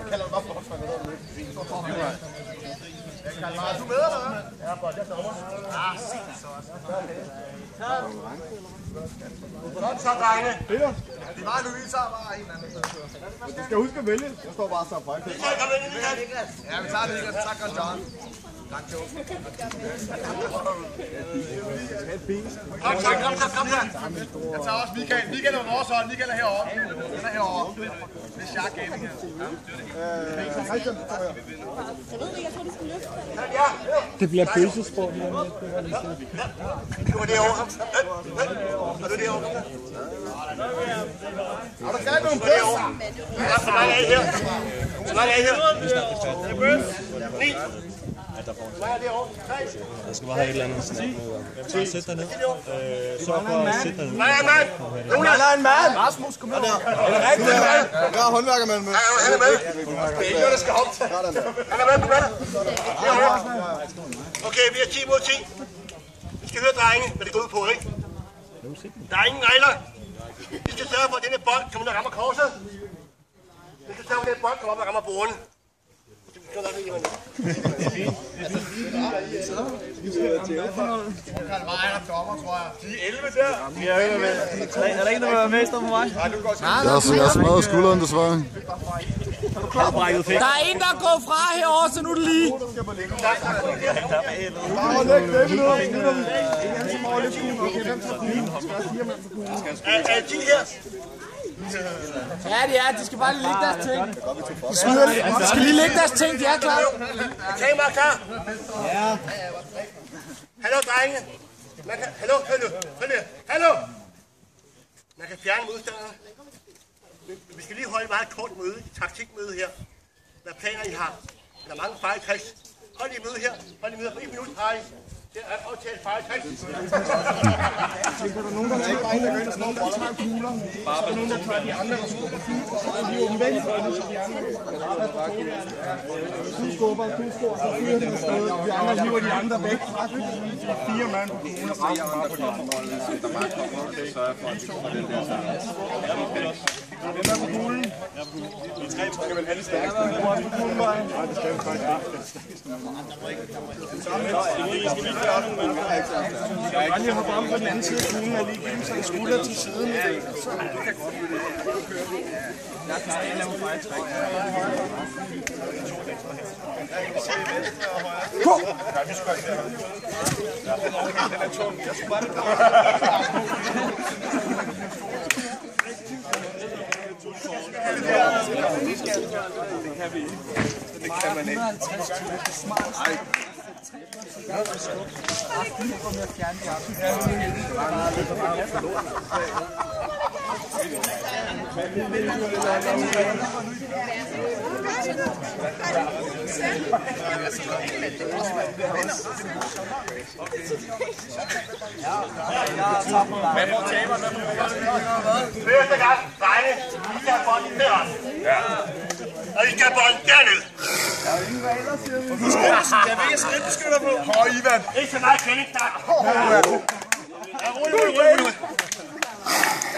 kalder du bare forsvar. Er du med, eller hvad? Ja, godt. Jeg stopper. Ah, sent så også. Godt så, drenge. Peter? Det var nu, vi tager bare en eller anden. Du skal huske at vælge. Jeg står bare og tager fejl. Ja, vi tager det ikke. Tak, godt, John. Tak, Joe. Kom her. Jeg tager også Michael. Michael er vores hold. Michael er herovre. Den er herovre. Det er Shark Gaming her. Christian, kom her. Jeg ved ikke, jeg tror, de skal løfte det. Ja. Det bliver bøssesport lige om lidt. Du er derovre. Du er derovre. Har du fat nogle bøsser? Ja, så mange er I her. Så mange er I her. Det er bøs. 9. Jeg skal bare have et eller andet snak med. Sæt dig ned. Sørg for at sætte dig ned. Nej, Der er en mand! Rasmus, kom med der. Er det rigtigt? Der er håndværkermanden med. han er med. Det er ikke noget, der skal optage. Han er med på det. Okay, vi er 10 mod 10. Vi skal høre, drenge, hvad det går ud på, ikke? Der er ingen regler. Vi skal sørge for, at denne bold kommer, der rammer korset. Vi skal sørge for, at denne bold kommer op og rammer bordene. Det er nok ikke, Er der en, der vil være med i stedet for mig? Jeg smadrer skulderen desværre. Der er en, der er gået fra herovre, så nu er det lige. Er de her? Ja, det er. De skal bare lige lægge deres ting. De skal lige lægge deres ting, de er klar. Kamera klar? Ja. Hallo, drenge. Hallo. Man kan fjerne modstanderne. Vi skal lige holde et meget kort møde, et taktikmøde her. Hvad planer I har? Der er mange fejltricks. Hold i møde her. Hold i møde for 1 minut, Harry. Det er aftalt fejltricks. Der er nogen, der ikke bare en, der gør ind og nogen, der tager kugler. Så er der nogen, der tager de andre, der skubber fint. Så er de omvendt, så de andre. Du skubber, så fyrer den afsted. De andre hiver de andre væk. Der er 4 mand på kuglen, og rammer bare på de andre. Der bare kommer til at sørge for, at de kommer den der sammen. Hvem er på kuglen? De 3 skal vel have det stærkeste. Hvor er på kuglen, Maja? Nej, det skal vi faktisk. Jeg kan lige hoppe om på den anden side af kuglen og lige give dem sådan en skulder til siden. Ja, det kan godt. Jeg er klar, jeg laver fejltræk. Kom! Nej, vi skal ikke. Den er tung. Jeg skal bare det Det kan vi ikke. Det kan man ikke. Nej. Første gang, drenge, vi skal have bolden derned. Ja. Og vi skal have bolden derned. Der er ingen regler, siger vi. Jeg ved ikke, skridt, du skytter på. Ivan. Ikke så meget kendingssnak. Ja, rolig.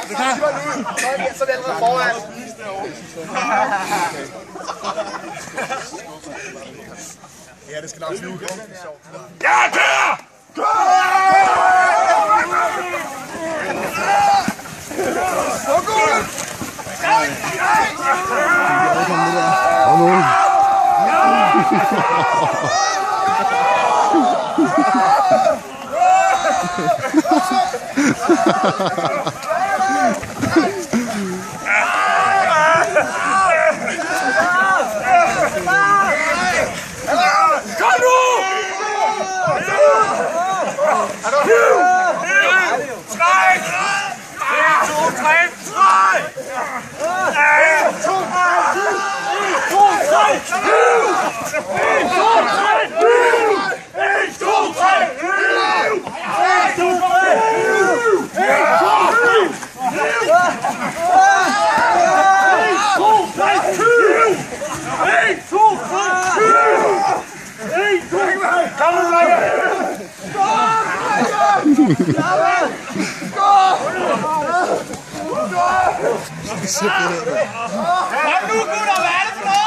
Det kan ikke være ud. Så er det allerede foran. Ja, det skal nok sluge. Ja, kør! Kom nu, gutter, hvad er det for noget?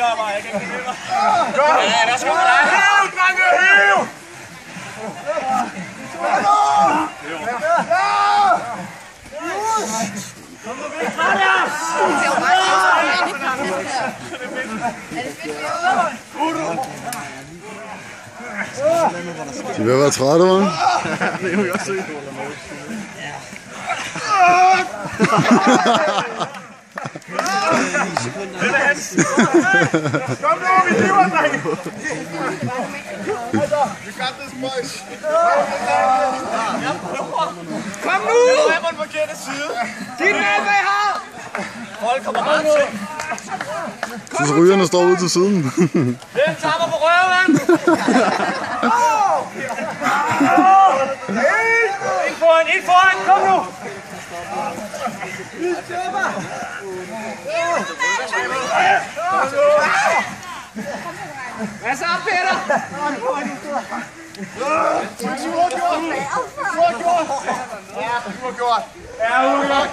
gør bare, jeg kan ikke det. Ja, der skal du dig. Hiv, drenge, hiv! Kom nu væk fra der! De er ved at være trætte, hva'? Det må vi også se. Kom nu, vi lever, drenge! We got this, boys! Kom nu! Nu er på den forkerte side. Din mand, hvad I har! Hold, kommer meget til. Så rygerne står ude til siden. Den tapper på røven! Ind foran, kom nu! Hvad så, Peter?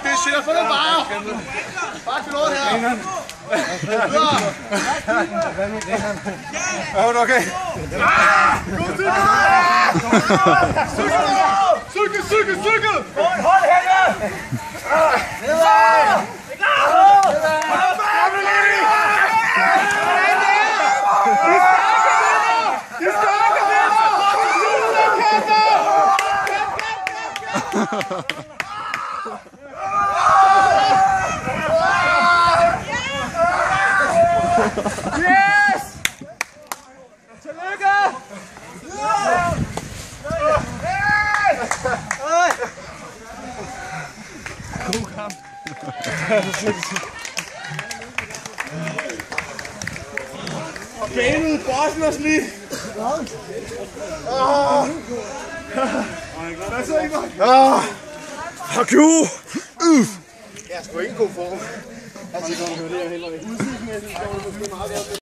Det er shit, for det bare! Bare til noget her! Er hun okay? Cykel! Hold hende! Yes! Tillykke! God kamp. Okay, nu bossen os lige. Hvad så, Ingvar? Fuck you! Jeg er sgu ikke i god form.